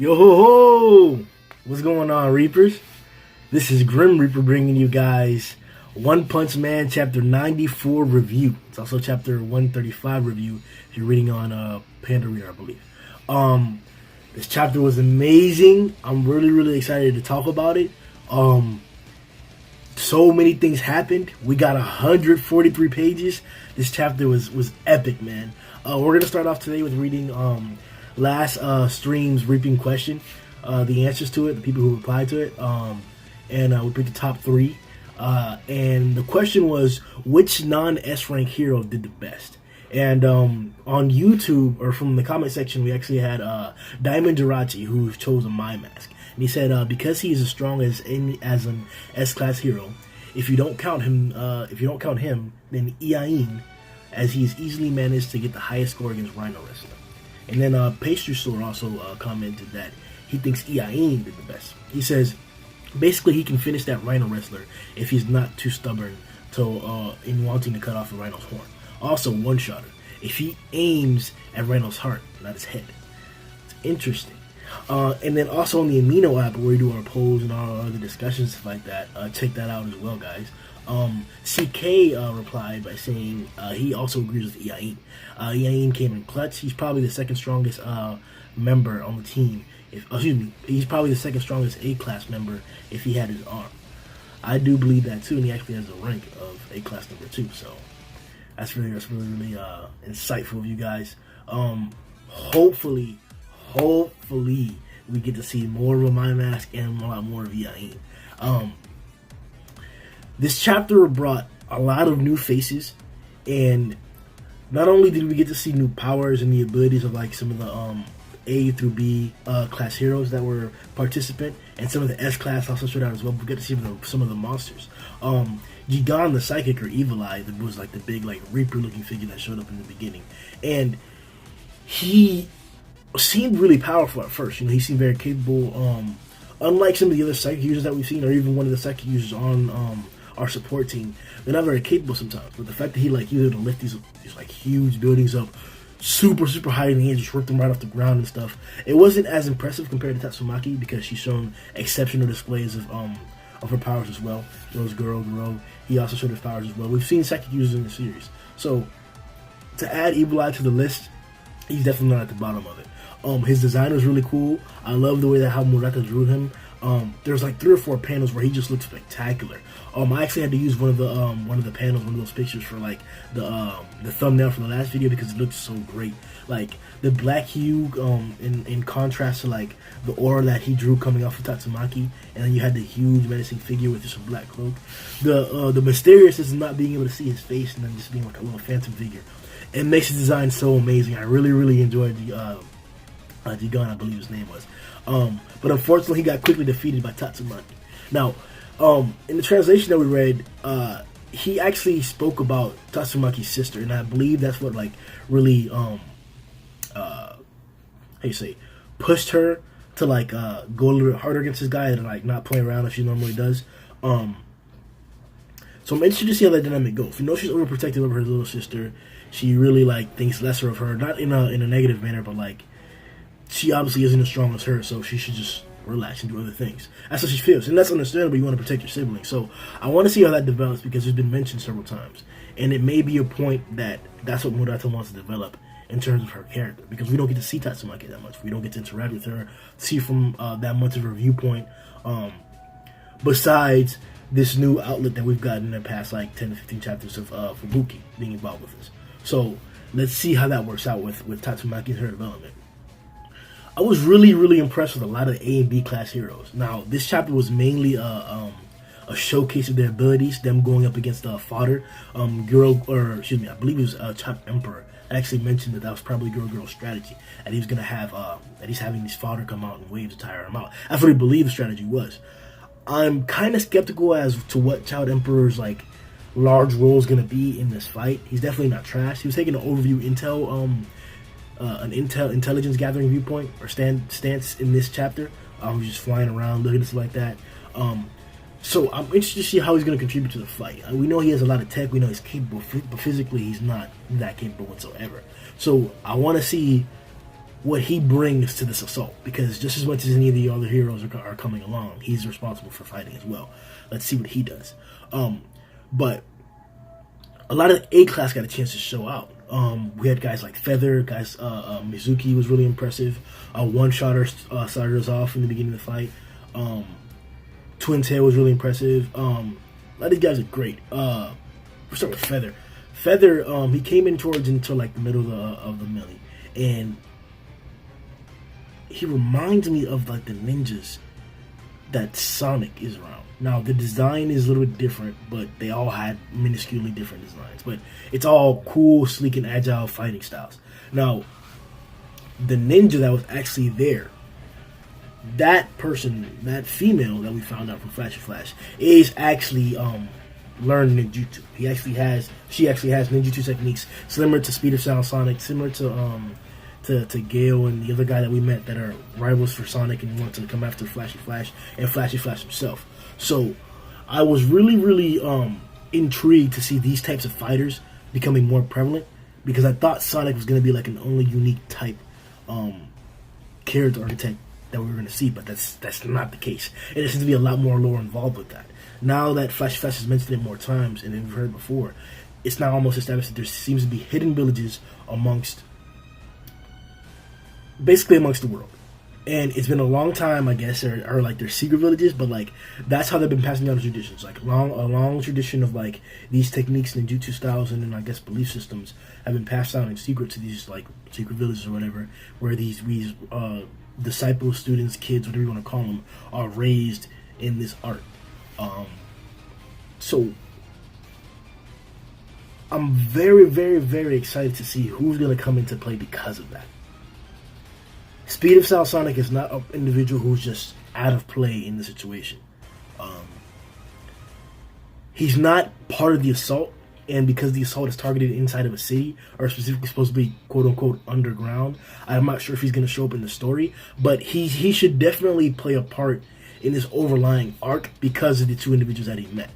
Yo ho ho! What's going on, Reapers? This is Grimm Reaper bringing you guys One Punch Man Chapter 94 review. It's also Chapter 135 review if you're reading on Panda Reader, I believe. This chapter was amazing. I'm really excited to talk about it. So many things happened. We got 143 pages. This chapter was epic, man. We're gonna start off today with reading last stream's reaping question, the answers to it, the people who replied to it, and we picked the top three. And the question was, which non-S rank hero did the best? And on YouTube, or from the comment section, we actually had Diamond Jirachi, who chose a My Mask, and he said because he is as strong as an S-class hero, if you don't count him, then Iain, as he's easily managed to get the highest score against Rhino Wrestler. And then Pastry Store also commented that he thinks Iain did the best. He says basically he can finish that Rhino Wrestler if he's not too stubborn in wanting to cut off the Rhino's horn. Also, one-shotter if he aims at Rhino's heart, not his head. It's interesting. And then also on the Amino app, where we do our polls and all our other discussions, stuff like that, check that out as well, guys. CK replied by saying he also agrees with Iain. Iain came in clutch. He's probably the second strongest member on the team. He's probably the second strongest A-class member if he had his arm. I do believe that too, and he actually has a rank of A-class number 2. So that's really insightful of you guys. Hopefully we get to see more of My Mask and a lot more of Iain. This chapter brought a lot of new faces, and not only did we get to see new powers and the abilities of like some of the A through B class heroes that were participant, and some of the S class also showed out as well. We got to see some of the monsters. Jigan the Psychic, or Evil Eye, that was like the big like Reaper looking figure that showed up in the beginning, and he seemed really powerful at first. You know, he seemed very capable. Unlike some of the other psychic users that we've seen, or even one of the psychic users on our support team, they're not very capable sometimes. But the fact that he was able to lift these like huge buildings up super high in the air, just rip them right off the ground and stuff, it wasn't as impressive compared to Tatsumaki, because she's shown exceptional displays of her powers as well. Those Goro, he also showed his powers as well. We've seen psychic users in the series, so to add Evil Eye to the list, he's definitely not at the bottom of it. His design was really cool. I love the way that how Murata drew him. There's like 3 or 4 panels where he just looked spectacular. I actually had to use one of the panels, one of those pictures for like the thumbnail for the last video, because it looked so great. Like the black hue in contrast to like the aura that he drew coming off of Tatsumaki, and then you had the huge menacing figure with just a black cloak. The mysterious is not being able to see his face, and then just being like a little phantom figure. It makes his design so amazing. I really enjoyed the Jigan, I believe his name was. But unfortunately, he got quickly defeated by Tatsumaki. Now, in the translation that we read, he actually spoke about Tatsumaki's sister, and I believe that's what like really, pushed her to like go a little bit harder against this guy and like not play around as she normally does. So I'm interested to see how that dynamic goes. You know, she's overprotective of her little sister. She really like thinks lesser of her, not in a negative manner, but like she obviously isn't as strong as her, so she should just relax and do other things. That's how she feels, and that's understandable. You want to protect your sibling. So I want to see how that develops, because it's been mentioned several times, and it may be a point that's what Murata wants to develop in terms of her character, because we don't get to see Tatsumaki that much. We don't get to interact with her, see from that much of her viewpoint, besides this new outlet that we've gotten in the past like 10 to 15 chapters of Fubuki being involved with us. So let's see how that works out with Tatsumaki and her development. I was really impressed with a lot of A and B class heroes. Now, this chapter was mainly a showcase of their abilities, them going up against fodder. I believe it was Chop Emperor actually mentioned that was probably Girl's strategy, and he was gonna have that he's having these fodder come out in waves to tire him out. That's what I believe the strategy was. I'm kind of skeptical as to what Child Emperor's like large role is gonna be in this fight. He's definitely not trash. He was taking an overview intelligence gathering viewpoint or stance in this chapter. He was just flying around looking at stuff like that. So I'm interested to see how he's going to contribute to the fight. We know he has a lot of tech. We know he's capable, but physically he's not that capable whatsoever. So I want to see what he brings to this assault, because just as much as any of the other heroes are coming along, he's responsible for fighting as well. Let's see what he does. But a lot of A class got a chance to show out. We had guys like Feather, Mizuki was really impressive. One-shotter started us off in the beginning of the fight. Twin Tail was really impressive. A lot of these guys are great. We'll start with Feather. Feather, he came in into like the middle of the melee, and he reminds me of like the ninjas that Sonic is around. Now the design is a little bit different, but they all had minusculely different designs. But it's all cool, sleek, and agile fighting styles. Now, the ninja that was actually there, that person, that female that we found out from Flash, is actually learned ninjutsu. She actually has ninjutsu techniques similar to Speed of Sound Sonic, similar to Gale and the other guy that we met that are rivals for Sonic and want to come after Flashy Flash and Flashy Flash himself. So I was really intrigued to see these types of fighters becoming more prevalent, because I thought Sonic was going to be like an only unique type character archetype that we were going to see, but that's not the case. And there seems to be a lot more lore involved with that. Now that Flash has mentioned it more times, and we've heard before, it's now almost established that there seems to be hidden villages basically amongst the world. And it's been a long time, I guess, or like they're secret villages, but like that's how they've been passing down the traditions. Like a long tradition of like these techniques and jutsu styles and then I guess belief systems have been passed down in secret to these like secret villages or whatever, where these disciples, students, kids, whatever you want to call them, are raised in this art. So I'm very excited to see who's going to come into play because of that. Speed of Sound Sonic is not an individual who's just out of play in the situation. He's not part of the assault, and because the assault is targeted inside of a city, or specifically supposed to be quote-unquote underground, I'm not sure if he's going to show up in the story, but he should definitely play a part in this overlying arc because of the two individuals that he met.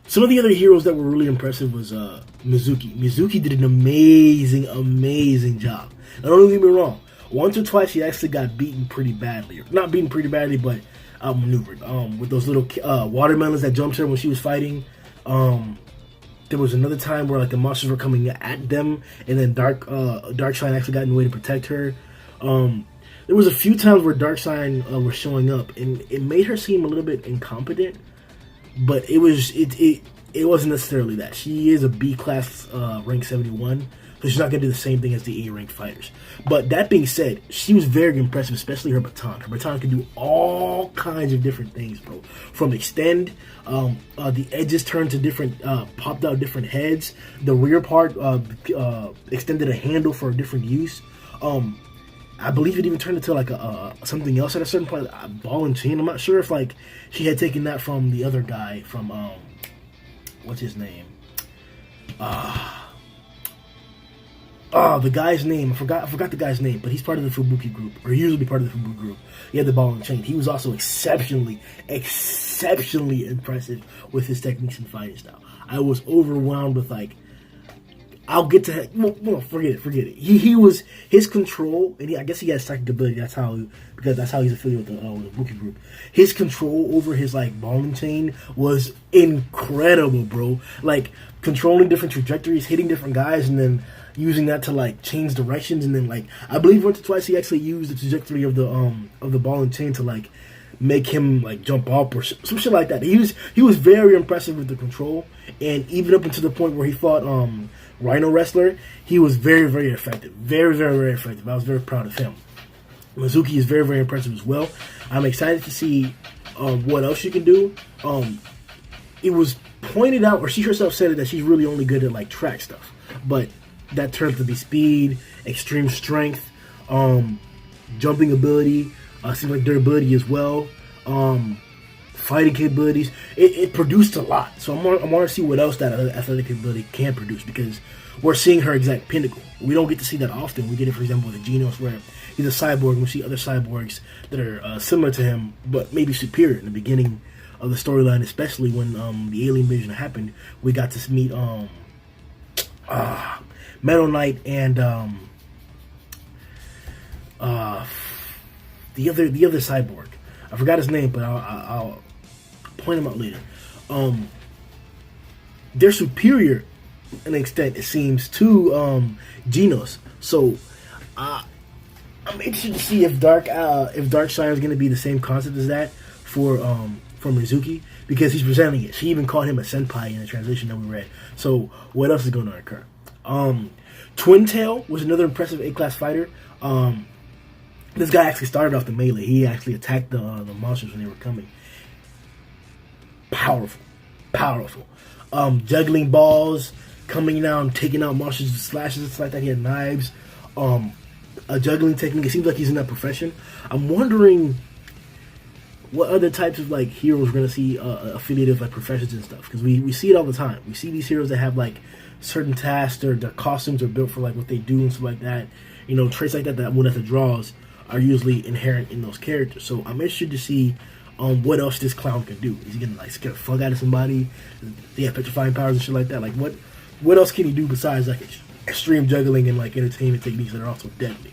Some of the other heroes that were really impressive was Mizuki. Mizuki did an amazing job. Now, don't get me wrong. Once or twice, he actually got beaten pretty badly. Not beaten pretty badly, but outmaneuvered. With those little watermelons that jumped her when she was fighting. There was another time where like the monsters were coming at them, and then Darkshine actually got in the way to protect her. There was a few times where Darkshine was showing up, and it made her seem a little bit incompetent. But it wasn't necessarily that. She is a B class rank 71, so she's not going to do the same thing as the A rank fighters. But that being said, she was very impressive, especially her baton. Her baton can do all kinds of different things, bro. From extend, the edges turned to different, popped out different heads. The rear part extended a handle for a different use. I believe it even turned into like something else at a certain point, a ball and chain. I'm not sure if like she had taken that from the other guy from what's his name? The guy's name. I forgot the guy's name, but he's part of the Fubuki group, or he usually be part of the Fubuki group. He had the ball and chain. He was also exceptionally impressive with his techniques and fighting style. I was overwhelmed with like, I'll get to no, forget it. He was his control, and I guess he has psychic ability. That's how he's affiliated with the Wookiee group. His control over his like ball and chain was incredible, bro. Like controlling different trajectories, hitting different guys, and then using that to like change directions. And then like I believe once or twice he actually used the trajectory of the ball and chain to like make him like jump up or some shit like that. He was very impressive with the control, and even up until the point where he fought Rhino Wrestler, he was very effective. Very effective. I was very proud of him. Mizuki is very impressive as well. I'm excited to see what else she can do. It was pointed out, or she herself said it, that she's really only good at like track stuff, but that turns to be speed, extreme strength, jumping ability, seems like durability as well, fighting capabilities. It produced a lot, so I want to see what else that athletic capability can produce, because we're seeing her exact pinnacle. We don't get to see that often. We get it, for example, with Genos, where he's a cyborg, and we see other cyborgs that are similar to him, but maybe superior. In the beginning of the storyline, especially when the alien invasion happened, we got to meet Metal Knight and uh, the other cyborg. I forgot his name, but I'll point him out later. They're superior in an extent, it seems, to Genos. So I'm interested to see if Dark Shine is going to be the same concept as that for Mizuki, because he's presenting it. She even called him a senpai in the translation that we read. So what else is going to occur? Twin Tail was another impressive A-class fighter. This guy actually started off the melee. He actually attacked the monsters when they were coming. Powerful. Juggling balls, coming down, taking out monsters with slashes and stuff like that. He had knives. A juggling technique. It seems like he's in that profession. I'm wondering what other types of like heroes we're gonna see affiliated with like professions and stuff, because we see it all the time. We see these heroes that have like certain tasks, or their costumes are built for like what they do and stuff like that. You know, traits like that one of the draws are usually inherent in those characters. So I'm interested to see what else this clown can do. Is he gonna like scare the fuck out of somebody? They have petrifying powers and shit like that. Like what else can he do besides like extreme juggling and like entertainment techniques that are also deadly?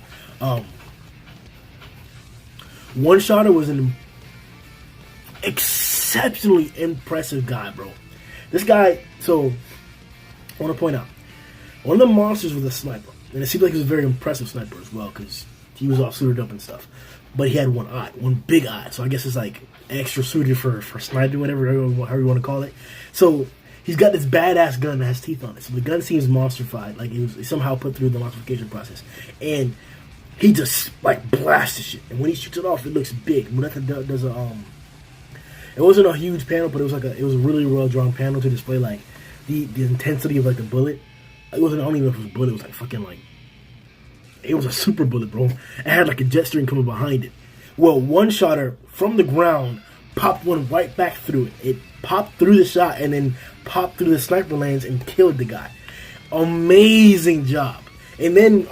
One Shotter was an exceptionally impressive guy, bro. This guy, so I want to point out, one of the monsters was a sniper, and it seemed like he was a very impressive sniper as well, because he was all suited up and stuff. But he had one big eye, so I guess it's like extra suited for sniping, whatever, however you want to call it. So he's got this badass gun that has teeth on it. So the gun seems monstrified, like it was somehow put through the monstrification process, and he just like blasts the shit. And when he shoots it off, it looks big. Muneka does it wasn't a huge panel, but it was a really well drawn panel to display like the intensity of like the bullet. It wasn't, I don't even know if it was a bullet. It was like fucking like, it was a super bullet, bro. It had like a jet stream coming behind it. Well, One Shotter from the ground popped one right back through it. It popped through the shot and then popped through the sniper lanes and killed the guy. Amazing job. And then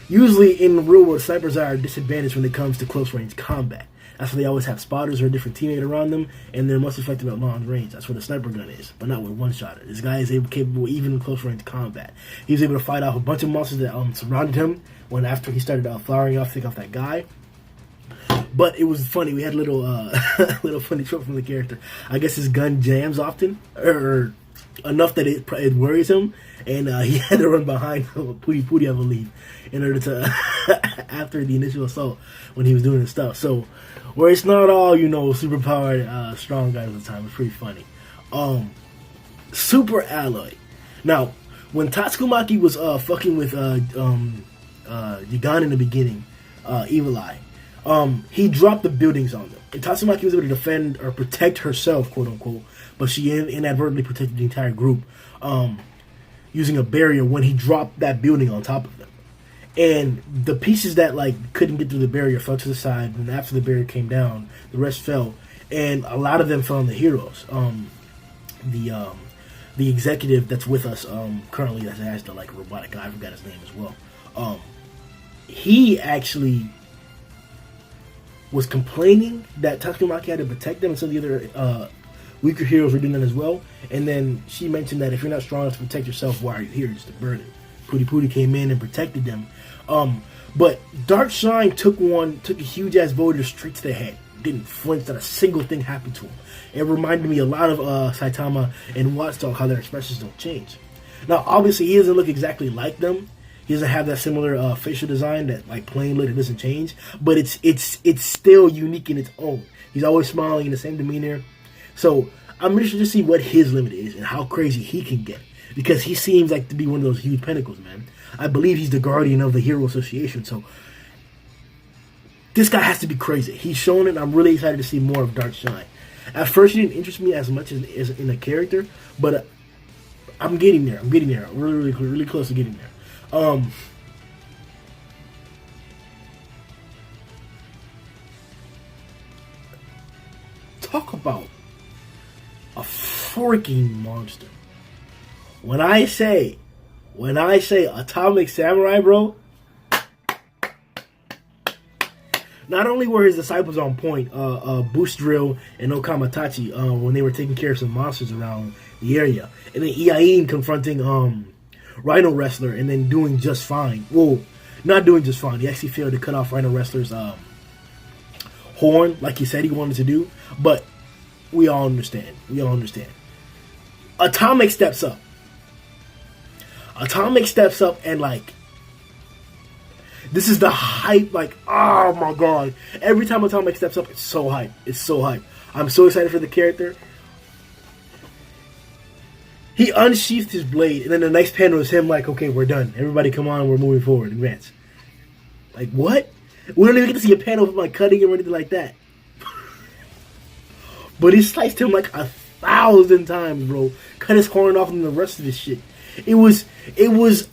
usually in the real world, snipers are disadvantaged when it comes to close range combat. That's why they always have spotters or a different teammate around them, and they're most effective at long range. That's where the sniper gun is, but not with One Shotter. This guy is capable even in close range combat. He was able to fight off a bunch of monsters that surrounded him when after he started firing off, take off that guy. But it was funny. We had a little little funny trope from the character. I guess his gun jams often, or enough that it worries him, and he had to run behind Pooty, I believe, in order to after the initial assault when he was doing his stuff. So where it's not all, you know, super powered strong guys at the time. It's pretty funny. Super Alloy. Now, when Tatsumaki was fucking with Yagan in the beginning, Evil Eye, he dropped the buildings on them. And Tatsumaki was able to defend or protect herself, quote unquote, but she inadvertently protected the entire group using a barrier when he dropped that building on top of them. And the pieces that like couldn't get through the barrier fell to the side, and after the barrier came down, the rest fell, and a lot of them fell on the heroes. The executive that's with us currently, that has the like robotic guy, I forgot his name as well. He actually was complaining that Tatsumaki had to protect them, and some of the other weaker heroes were doing that as well. And then she mentioned that if you're not strong enough to protect yourself, why are you here? Just a burden. Pooty came in and protected them. But Dark Shine took a huge ass boulder straight to the head. Didn't flinch that a single thing happened to him. It reminded me a lot of Saitama and Watchdog, how their expressions don't change. Now, obviously, he doesn't look exactly like them. He doesn't have that similar facial design that like plain look, it doesn't change. But it's still unique in its own. He's always smiling in the same demeanor. So I'm interested to see what his limit is and how crazy he can get, because he seems like to be one of those huge pinnacles, man. I believe he's the guardian of the Hero Association, so this guy has to be crazy. He's shown it. I'm really excited to see more of Dark Shine. At first, he didn't interest me as much as in a character, but I'm getting there. I'm really close to getting there. Talk about a freaking monster. When I say Atomic Samurai, bro, not only were his disciples on point, Boost Drill and Okamatachi, when they were taking care of some monsters around the area, and then Iain confronting Rhino Wrestler and then doing just fine. Well, not doing just fine. He actually failed to cut off Rhino Wrestler's horn like he said he wanted to do, but we all understand. We all understand. Atomic steps up. Atomic steps up and like, this is the hype. Like, oh my god! Every time Atomic steps up, it's so hype. It's so hype. I'm so excited for the character. He unsheathed his blade, and then the next panel is him like, okay, we're done. Everybody come on, we're moving forward. Advance. Like, what? We don't even get to see a panel of him like cutting him or anything like that. But he sliced him like 1,000 times, bro. Cut his horn off and the rest of his shit. It was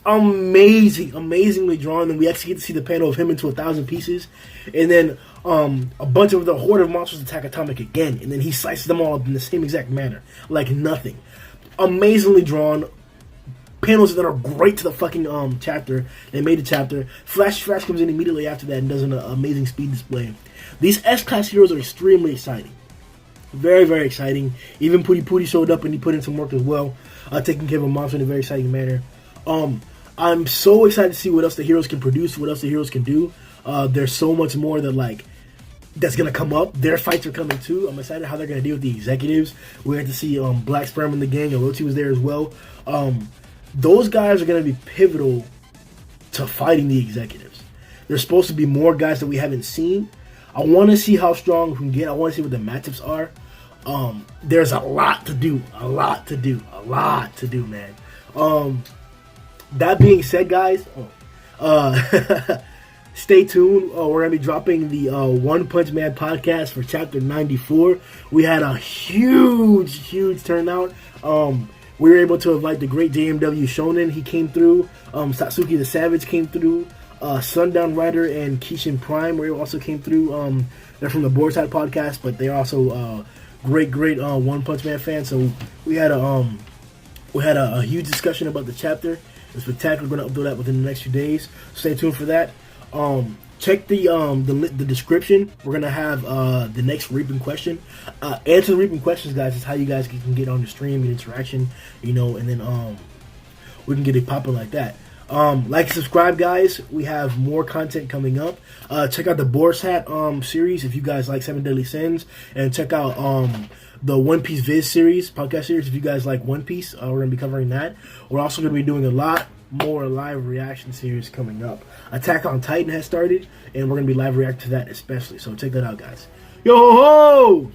amazing, amazingly drawn, and we actually get to see the panel of him into 1,000 pieces, and then a bunch of the horde of monsters attack Atomic again, and then he slices them all up in the same exact manner, like nothing. Amazingly drawn panels that are great to the fucking chapter. They made a chapter. Flash comes in immediately after that and does an amazing speed display. These S-Class heroes are extremely exciting. Very, very exciting. Even Pooty Pooty showed up and he put in some work as well, taking care of a monster in a very exciting manner. I'm so excited to see what else the heroes can produce, what else the heroes can do. There's so much more that like that's gonna come up. Their fights are coming too. I'm excited how they're gonna deal with the executives. We had to see Black Sperm in the gang, and Roti was there as well. Those guys are gonna be pivotal to fighting the executives. There's supposed to be more guys that we haven't seen. I want to see how strong we can get. I want to see what the matchups are. There's a lot to do. A lot to do, man. That being said, guys, stay tuned. We're going to be dropping the One Punch Man podcast for chapter 94. We had a huge turnout. We were able to invite the great JMW Shonen. He came through. Satsuki the Savage came through. Sundown Rider and Kishin Prime also came through. They're from the Boarside podcast, but they're also great One Punch Man fans. So we had a huge discussion about the chapter. It's spectacular. We're going to upload that within the next few days. Stay tuned for that. Check the description. We're going to have the next Reaping question. Answer the Reaping questions, guys. It's how you guys can get on the stream, get interaction, and then we can get it popping like that. Like and subscribe, guys. We have more content coming up. Check out the Boar's Hat series if you guys like 7 Deadly Sins, and check out the One Piece Viz series, podcast series, if you guys like One Piece. We're going to be covering that. We're also going to be doing a lot more live reaction series coming up. Attack on Titan has started, and we're going to be live reacting to that especially. So check that out, guys. Yo ho ho!